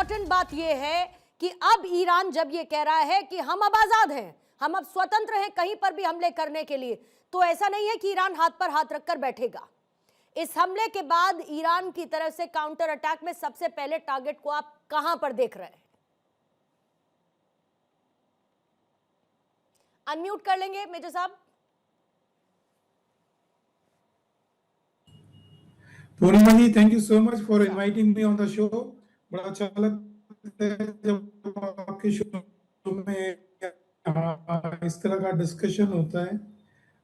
Important बात यह है कि अब ईरान जब ये कह रहा है कि हम अब आजाद हैं, हम अब स्वतंत्र हैं कहीं पर भी हमले करने के लिए, तो ऐसा नहीं है कि ईरान हाथ पर हाथ रखकर बैठेगा। इस हमले के बाद ईरान की तरफ से काउंटर अटैक में सबसे पहले टारगेट को आप कहां पर देख रहे हैं? अनम्यूट कर लेंगे मेजर साहब। Purnima ji, thank you so much for inviting me on the show. बड़ा अच्छा लगता है जब आपके शो में इस तरह का डिस्कशन होता है।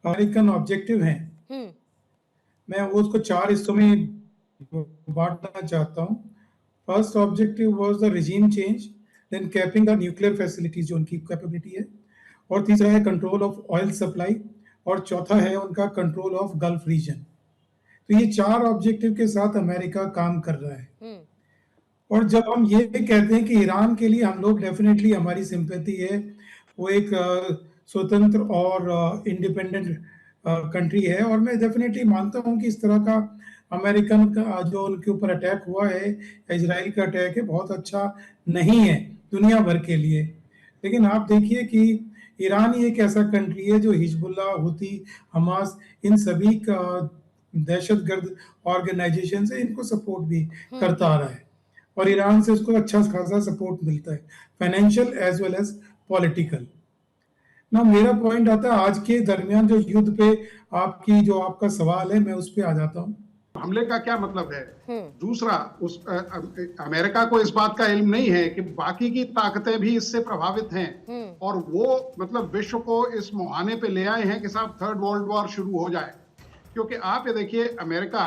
अमेरिकन ऑब्जेक्टिव है, मैं वो उसको 4 हिस्सों में बांटना चाहता हूँ। First objective was the regime change, then capping the nuclear facilities जो उनकी कैपेबिलिटी है, और तीसरा है कंट्रोल ऑफ ऑयल सप्लाई, और चौथा है उनका कंट्रोल ऑफ गल्फ रीजन। तो ये 4 ऑब्जेक्टिव के साथ अमेरिका काम कर रहा है। और जब हम ये कहते हैं कि ईरान के लिए हम लोग डेफिनेटली हमारी सिंपैथी है, वो एक स्वतंत्र और इंडिपेंडेंट कंट्री है, और मैं डेफिनेटली मानता हूँ कि इस तरह का अमेरिकन का जो उनके ऊपर अटैक हुआ है, इजराइल का अटैक है, बहुत अच्छा नहीं है दुनिया भर के लिए। लेकिन आप देखिए कि ईरान ही एक ऐसा कंट्री है जो हिजबुल्लाह, हुती, हमास, इन सभी का दहशतगर्द ऑर्गेनाइजेशन से इनको सपोर्ट भी करता आ रहा है, और ईरान से उसको अच्छा खासा सपोर्ट मिलता है, financial as well as political. ना मेरा पॉइंट आता है आज के दरमियान जो युद्ध पे आपका सवाल है, मैं उस पे आ जाता हूँ। हमले का क्या मतलब है? दूसरा, उस अमेरिका को इस बात का इल्म नहीं है कि बाकी की ताकतें भी इससे प्रभावित हैं, और वो मतलब विश्व को इस मुहाने पे ले आए हैं कि साहब थर्ड वर्ल्ड वॉर शुरू हो जाए। क्योंकि आप ये देखिए, अमेरिका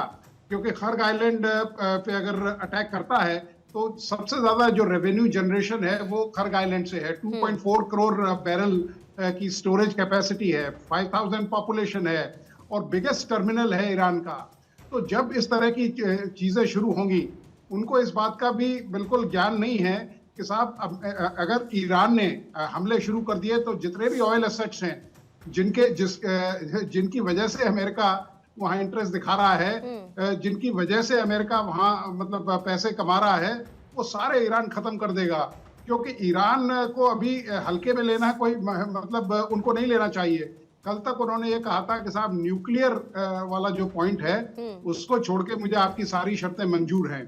क्योंकि खर्ग आइलैंड पे अगर अटैक करता है तो सबसे ज्यादा जो रेवेन्यू जनरेशन है वो खर्ग आइलैंड से है। 2.4 करोड़ बैरल की स्टोरेज कैपेसिटी है, 5000 पॉपुलेशन है, और बिगेस्ट टर्मिनल है ईरान का। तो जब इस तरह की चीजें शुरू होंगी, उनको इस बात का भी बिल्कुल ज्ञान नहीं है कि साहब अगर ईरान ने हमले शुरू कर दिए तो जितने भी ऑयल एसेट्स हैं जिनकी वजह से अमेरिका वहां इंटरेस्ट दिखा रहा है, जिनकी वजह से अमेरिका वहां मतलब पैसे कमा रहा है, वो सारे ईरान खत्म कर देगा। क्योंकि ईरान को अभी हल्के में लेना कोई मतलब उनको नहीं लेना चाहिए। कल तक उन्होंने ये कहा था कि साहब न्यूक्लियर वाला जो पॉइंट है उसको छोड़ के मुझे आपकी सारी शर्तें मंजूर हैं।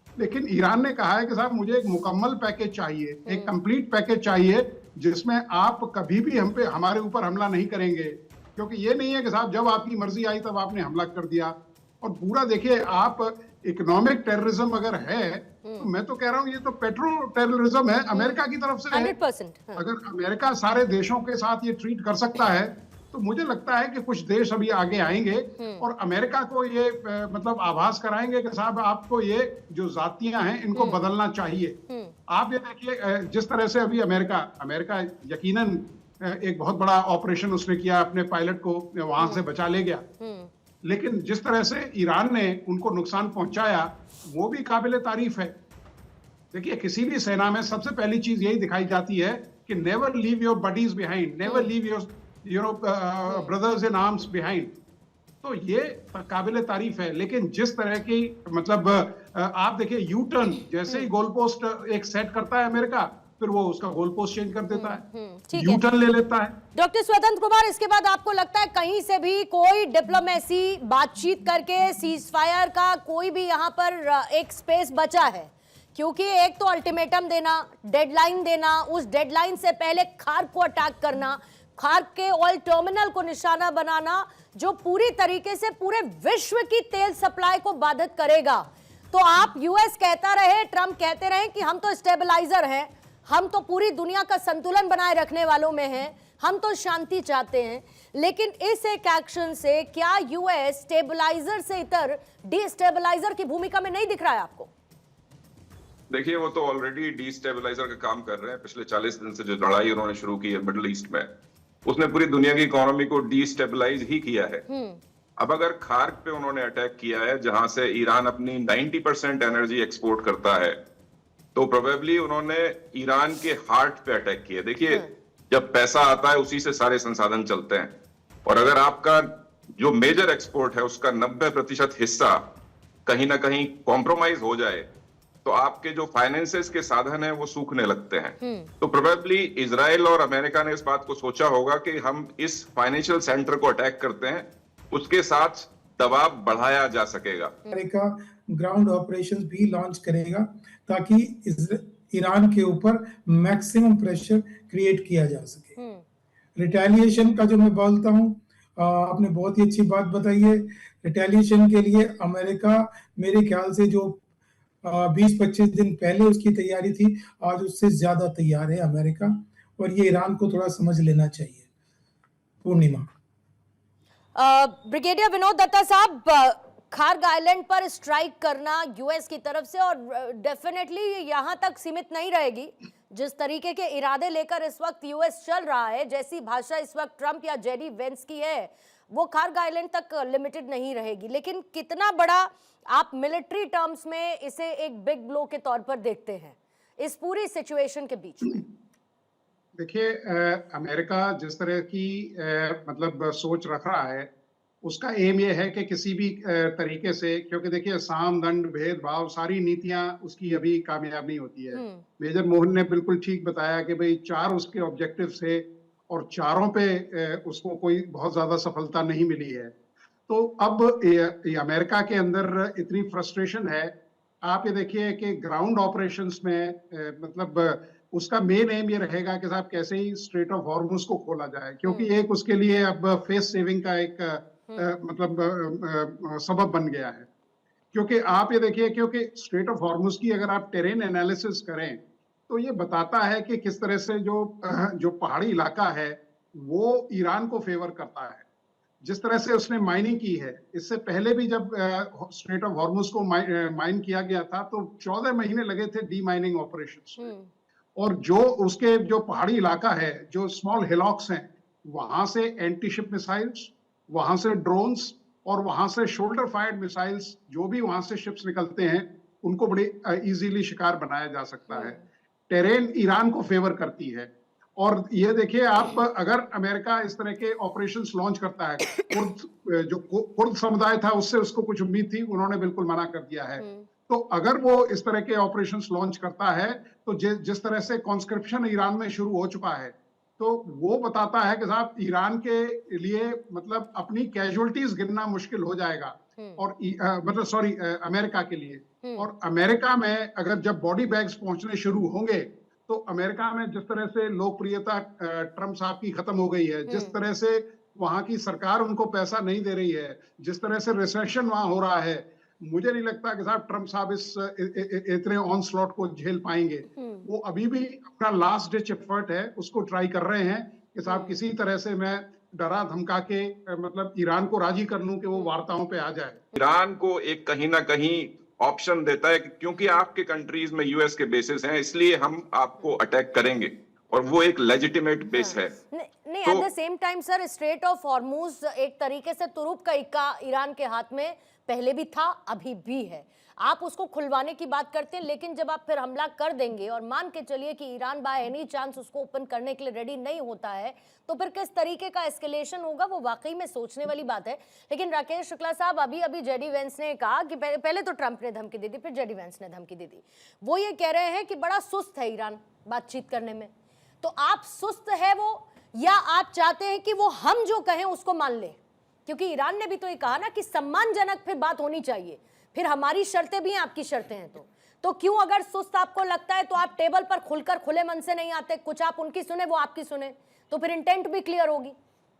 लेकिन ईरान ने कहा है कि साहब मुझे एक मुकम्मल पैकेज चाहिए, एक कंप्लीट पैकेज चाहिए, जिसमें आप कभी भी हमारे ऊपर हमला नहीं करेंगे। क्योंकि ये नहीं है कि साहब जब आपकी मर्जी आई तब आपने हमला कर दिया। और पूरा देखिए, आप इकोनॉमिक टेररिज्म अगर है तो मैं तो कह रहा हूँ ये तो पेट्रो टेररिज्म है अमेरिका की तरफ से 100%। अगर अमेरिका सारे देशों के साथ ये ट्रीट कर सकता है तो मुझे लगता है कि कुछ देश अभी आगे आएंगे और अमेरिका को ये मतलब आभास कराएंगे कि साहब आपको ये जो जातियां हैं इनको बदलना चाहिए। आप ये देखिए, जिस तरह से अभी अमेरिका यकीनन एक बहुत बड़ा ऑपरेशन उसने किया, अपने पायलट को वहां से बचा ले गया, लेकिन जिस तरह से ईरान ने उनको नुकसान पहुंचाया वो भी काबिले तारीफ है। देखिए, किसी भी सेना में सबसे पहली चीज यही दिखाई जाती है कि never leave your buddies behind, never leave your brothers in arms behind. तो ये काबिले तारीफ है। लेकिन जिस तरह की मतलब आप देखिए, यू टर्न जैसे ही गोल पोस्ट एक सेट करता है अमेरिका, फिर वो उसका गोल पोस्ट चेंज कर देता है, यू टर्न ले लेता है। डॉक्टर स्वतंत्र कुमार, इसके बाद आपको लगता है कहीं से भी कोई डिप्लोमेसी बातचीत करके सीज फायर का कोई भी यहाँ पर एक स्पेस बचा है? क्योंकि एक तो अल्टीमेटम देना, डेडलाइन देना, उस डेडलाइन से पहले खार्क को अटैक करना, खार्क के ऑयल टर्मिनल को निशाना बनाना, जो पूरी तरीके से पूरे विश्व की तेल सप्लाई को बाधित करेगा। तो आप यूएस कहता रहे, ट्रंप कहते रहे कि हम तो स्टेबलाइजर हैं, हम तो पूरी दुनिया का संतुलन बनाए रखने वालों में हैं, हम तो शांति चाहते हैं, लेकिन इस एक एक्शन से क्या यूएस स्टेबलाइजर से इतर डिस्टेबलाइजर की भूमिका में नहीं दिख रहा है आपको? देखिए, वो तो ऑलरेडी डिस्टेबलाइजर का काम कर रहे हैं। पिछले 40 दिन से जो लड़ाई उन्होंने शुरू की है मिडिल ईस्ट में, उसने पूरी दुनिया की इकोनॉमी को डिस्टेबलाइज ही किया है। अब अगर खार्क पे उन्होंने अटैक किया है, जहां से ईरान अपनी 90% एनर्जी एक्सपोर्ट करता है, तो प्रोबेबली उन्होंने ईरान के हार्ट पे अटैक किया। देखिए, जब पैसा आता है उसी से सारे संसाधन चलते हैं, और अगर आपका जो मेजर एक्सपोर्ट है उसका 90% हिस्सा कहीं ना कहीं कॉम्प्रोमाइज हो जाए, तो आपके जो फाइनेंसेस के साधन हैं वो सूखने लगते हैं। तो प्रोबेबली इजराइल और अमेरिका ने इस बात को सोचा होगा कि हम इस फाइनेंशियल सेंटर को अटैक करते हैं, उसके साथ दबाव बढ़ाया जा सकेगा। अमेरिका ग्राउंड ऑपरेशंस भी लॉन्च करेगा ताकि ईरान के ऊपर मैक्सिमम प्रेशर क्रिएट किया जा सके। रिटेलिएशन का जो मैं बोलता हूँ, आपने बहुत ही अच्छी बात बताई है। रिटेलिएशन के लिए अमेरिका मेरे ख्याल से जो 20-25 दिन पहले उसकी तैयारी थी, आज उससे ज्यादा तैयार है अमेरिका, और ये ईरान को थोड़ा समझ लेना चाहिए। पूर्णिमा। ब्रिगेडियर विनोद दत्ता साहब, खार्ग आइलैंड पर स्ट्राइक करना यूएस की तरफ से, और डेफिनेटली यहाँ तक सीमित नहीं रहेगी। जिस तरीके के इरादे लेकर इस वक्त यूएस चल रहा है, जैसी भाषा इस वक्त ट्रंप या जेडी वेंस की है, वो खार्ग आइलैंड तक लिमिटेड नहीं रहेगी। लेकिन कितना बड़ा आप मिलिट्री टर्म्स में इसे एक बिग ब्लो के तौर पर देखते हैं इस पूरी सिचुएशन के बीच में? देखिए, अमेरिका जिस तरह की मतलब सोच रख रहा है, उसका एम ये है कि किसी भी तरीके से, क्योंकि देखिए साम दंड भेदभाव सारी नीतियां उसकी अभी कामयाब नहीं होती है। मेजर मोहन ने बिल्कुल ठीक बताया कि भाई 4 उसके ऑब्जेक्टिव थे और चारों पे उसको कोई बहुत ज्यादा सफलता नहीं मिली है। तो अब ये अमेरिका के अंदर इतनी फ्रस्ट्रेशन है। आप ये देखिए कि ग्राउंड ऑपरेशंस में मतलब उसका मेन एम ये रहेगा कि साहब कैसे ही स्ट्रेट ऑफ हॉर्मुज को खोला जाए, क्योंकि एक उसके लिए अब फेस सेविंग का एक मतलब सबब बन गया है। क्योंकि आप ये देखिए, क्योंकि स्ट्रेट ऑफ हॉर्मुज की अगर आप टेरेन एनालिसिस करें तो ये बताता है कि किस तरह से जो पहाड़ी इलाका है वो ईरान को फेवर करता है। जिस तरह से उसने माइनिंग की है, इससे पहले भी जब स्ट्रेट ऑफ हॉर्मुज को माइन किया गया था तो 14 महीने लगे थे डी माइनिंग ऑपरेशंस। और जो उसके जो पहाड़ी इलाका है, जो स्मॉल हिलॉक्स हैं, वहां से एंटी शिप मिसाइल्स, वहां से ड्रोन्स और वहां से शोल्डर फायर्ड मिसाइल्स, जो भी वहां से शिप्स निकलते हैं उनको बड़ी इजीली शिकार बनाया जा सकता है। टेरेन ईरान को फेवर करती है। और ये देखिए आप, अगर अमेरिका इस तरह के ऑपरेशंस लॉन्च करता है, जो कुर्द समुदाय था उससे उसको कुछ उम्मीद थी, उन्होंने बिल्कुल मना कर दिया है। तो अगर वो इस तरह के ऑपरेशंस लॉन्च करता है तो जिस तरह से कॉन्स्क्रिप्शन ईरान में शुरू हो चुका है, तो वो बताता है कि साहब ईरान के लिए मतलब अपनी कैजुअलिटीज गिनना मुश्किल हो जाएगा। और मतलब सॉरी, अमेरिका के लिए। और अमेरिका में अगर जब बॉडी बैग्स पहुंचने शुरू होंगे तो अमेरिका में जिस तरह से लोकप्रियता ट्रंप साहब की खत्म हो गई है, जिस तरह से वहां की सरकार उनको पैसा नहीं दे रही है, जिस तरह से रिसेशन वहां हो रहा है, मुझे नहीं लगता कि साहब ट्रंप साहब इस इतने ऑन स्लॉट को झेल पाएंगे। वो अभी भी अपना लास्ट डिच एफर्ट है, उसको ट्राई कर रहे हैं कि साहब किसी तरह से मैं डरा धमका के मतलब ईरान को राजी कर लूं कि वो वार्ताओं पे आ जाए। ईरान को एक कहीं ना कहीं ऑप्शन देता है कि क्योंकि आपके कंट्रीज में यूएस के बेसिस हैं, इसलिए हम आपको अटैक करेंगे, और वो एक लेजिटिमेट बेस है। नहीं, at the same time sir, straight of Hormuz एक तरीके से तुरुप का इक्का ईरान के हाथ में पहले भी था, अभी भी है। आप उसको खुलवाने की बात करते हैं, लेकिन जब आप फिर हमला कर देंगे और मान के चलिए कि ईरान बाय एनी चांस उसको ओपन करने के लिए रेडी नहीं होता है, तो फिर किस तरीके का एस्केलेशन होगा, वो वाकई में सोचने वाली बात है। लेकिन राकेश शुक्ला साहब, अभी जेडी वेंस ने कहा कि पहले तो ट्रंप ने धमकी दी थी, फिर जेडी वेंस ने धमकी दी थी। वो ये कह रहे हैं कि बड़ा सुस्त है ईरान बातचीत करने में। तो आप सुस्त है वो, या आप चाहते हैं कि वो हम जो कहें उसको मान ले? क्योंकि ईरान ने भी तो ये कहा ना कि सम्मानजनक फिर बात होनी चाहिए, फिर हमारी शर्तें भी हैं, आपकी शर्तें हैं। तो क्यों, अगर सुस्त आपको लगता है तो आप टेबल पर खुलकर खुले मन से नहीं आते, कुछ आप उनकी सुने वो आपकी सुने, तो फिर इंटेंट भी क्लियर होगी।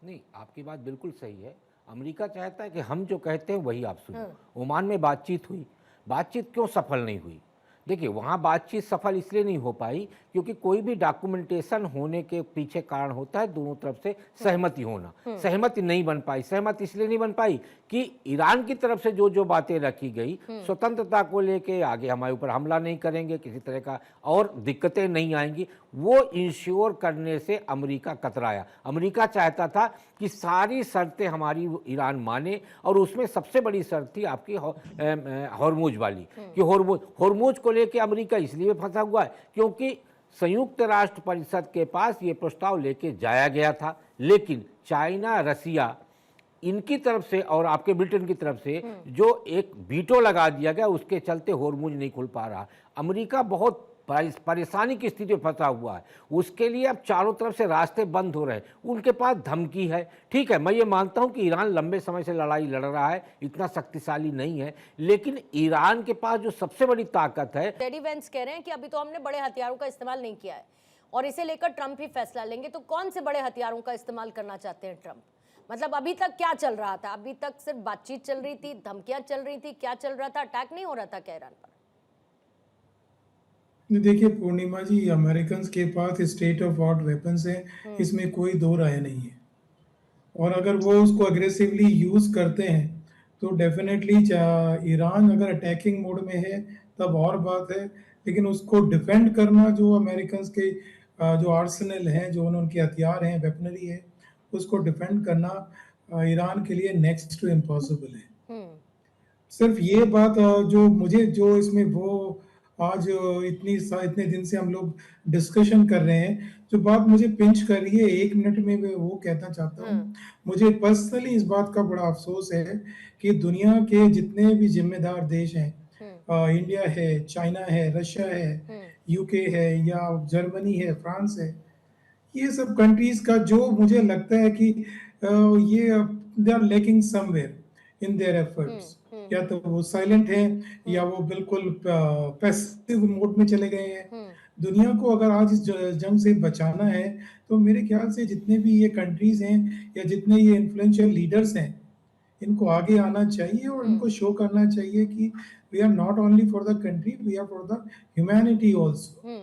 नहीं, आपकी बात बिल्कुल सही है। अमेरिका चाहता है कि हम जो कहते हैं वही आप सुनो। ओमान में बातचीत हुई, बातचीत क्यों सफल नहीं हुई? देखिए, वहाँ बातचीत सफल इसलिए नहीं हो पाई क्योंकि कोई भी डॉक्यूमेंटेशन होने के पीछे कारण होता है दोनों तरफ से सहमति होना। सहमति नहीं बन पाई। सहमति इसलिए नहीं बन पाई कि ईरान की तरफ से जो बातें रखी गई, स्वतंत्रता को लेके आगे हमारे ऊपर हमला नहीं करेंगे, किसी तरह का और दिक्कतें नहीं आएंगी, वो इंश्योर करने से अमेरिका कतराया। अमेरिका चाहता था कि सारी शर्तें हमारी ईरान माने, और उसमें सबसे बड़ी शर्त थी आपकी हॉर्मुज वाली, कि हॉर्मुज को लेके अमेरिका इसलिए फंसा हुआ है क्योंकि संयुक्त राष्ट्र परिषद के पास ये प्रस्ताव लेके जाया गया था, लेकिन चाइना, रसिया इनकी तरफ से और आपके ब्रिटेन की तरफ से जो एक वीटो लगा दिया गया, उसके चलते होर्मुज नहीं खुल पा रहा। अमेरिका बहुत परेशानी की स्थिति में फंसा हुआ है, उसके लिए अब चारों तरफ से रास्ते बंद हो रहे हैं, उनके पास धमकी है। ठीक है, मैं ये मानता हूं कि ईरान लंबे समय से लड़ाई लड़ रहा है, इतना शक्तिशाली नहीं है, लेकिन ईरान के पास जो सबसे बड़ी ताकत है। टेडी वेंस कह रहे हैं कि अभी तो हमने बड़े हथियारों का इस्तेमाल नहीं किया है और इसे लेकर ट्रंप ही फैसला लेंगे। तो कौन से बड़े हथियारों का इस्तेमाल करना चाहते हैं ट्रंप? मतलब अभी तक क्या चल रहा था? अभी तक सिर्फ बातचीत चल रही थी, धमकियां चल रही थी, क्या चल रहा था? अटैक नहीं हो रहा था क्या ईरान पर? देखिए पूर्णिमा जी, अमेरिकन के पास स्टेट ऑफ आर्ट वेपन्स हैं, इसमें कोई दो राय नहीं है। और अगर वो उसको अग्रेसिवली यूज करते हैं तो डेफिनेटली ईरान अगर अटैकिंग मोड में है तब और बात है, लेकिन उसको डिफेंड करना जो अमेरिकन के जो आर्सेनल हैं, जो उनके हथियार हैं, वेपनरी है, उसको डिफेंड करना ईरान के लिए नेक्स्ट टू इम्पॉसिबल है। सिर्फ ये बात जो मुझे जो इसमें वो आज इतने दिन से हम लोग डिस्कशन कर रहे हैं, जो बात मुझे पिंच कर रही है, 1 मिनट में मैं वो कहना चाहता हूँ। मुझे पर्सनली इस बात का बड़ा अफसोस है कि दुनिया के जितने भी जिम्मेदार देश हैं, इंडिया है, चाइना है, रशिया है, यूके है, या जर्मनी है, फ्रांस है, ये सब कंट्रीज का जो मुझे लगता है कि ये they are lacking somewhere in their efforts. या तो वो साइलेंट है या वो बिल्कुल पैसिव मोड में चले गए हैं। दुनिया को अगर आज इस जंग से बचाना है तो मेरे ख्याल से जितने भी ये कंट्रीज हैं या जितने ये इन्फ्लुएंशियल लीडर्स हैं, इनको आगे आना चाहिए और इनको शो करना चाहिए कि we are not only for the country, we are for the humanity also.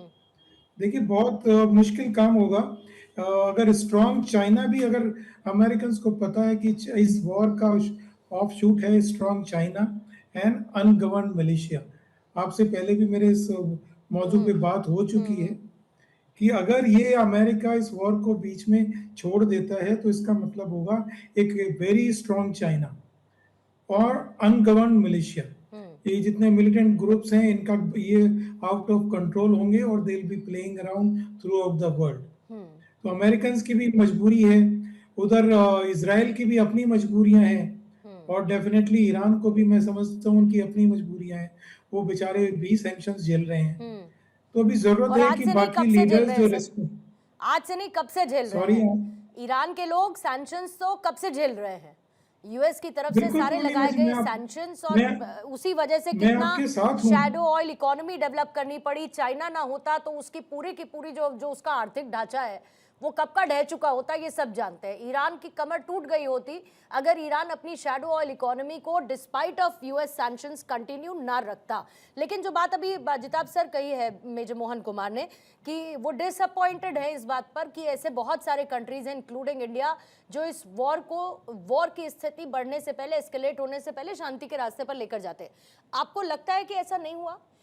देखिए बहुत मुश्किल काम होगा अगर स्ट्रॉन्ग चाइना भी, अगर अमेरिकन को पता है कि इस वॉर का ऑफ शूट है स्ट्रॉन्ग चाइना एंड अनगवर्न मलेशिया। आपसे पहले भी मेरे इस मौजू पे बात हो चुकी है कि अगर ये अमेरिका इस वॉर को बीच में छोड़ देता है तो इसका मतलब होगा एक वेरी स्ट्रॉन्ग चाइना और अनगवर्न मलेशिया। ये जितने मिलिटेंट ग्रुप्स हैं इनका ये आउट ऑफ कंट्रोल होंगे और they will be playing around through out the world. तो अमेरिकन की भी मजबूरी है, उधर इजराइल की भी अपनी मजबूरियां हैं, और डेफिनेटली ईरान को भी मैं समझता हूँ उनकी अपनी मजबूरियां हैं, वो बेचारे भी सैंक्शंस झेल रहे हैं। तो अभी जरूरत है कि बाकी लीडर्स जो आज से नहीं कब से झेल रहे हैं ईरान के लोग सैंक्शंस, तो कब से झेल रहे हैं? यूएस की तरफ से सारे लगाए गए सैंक्शंस और उसी वजह से कितना शैडो ऑयल इकोनॉमी डेवलप करनी पड़ी। चाइना ना होता तो उसकी पूरी की पूरी जो उसका आर्थिक ढांचा है वो कब का ढह चुका होता, ये सब जानते हैं। ईरान की कमर टूट गई होती अगर ईरान अपनी शैडो ऑयल इकोनॉमी को despite of US sanctions continue ना रखता। लेकिन जो बात अभी जिताब सर कही है मेजर मोहन कुमार ने कि वो डिसअपॉइंटेड है इस बात पर कि ऐसे बहुत सारे कंट्रीज हैं इंक्लूडिंग इंडिया जो इस वॉर की स्थिति बढ़ने से पहले, एस्केलेट होने से पहले शांति के रास्ते पर लेकर जाते। आपको लगता है कि ऐसा नहीं हुआ?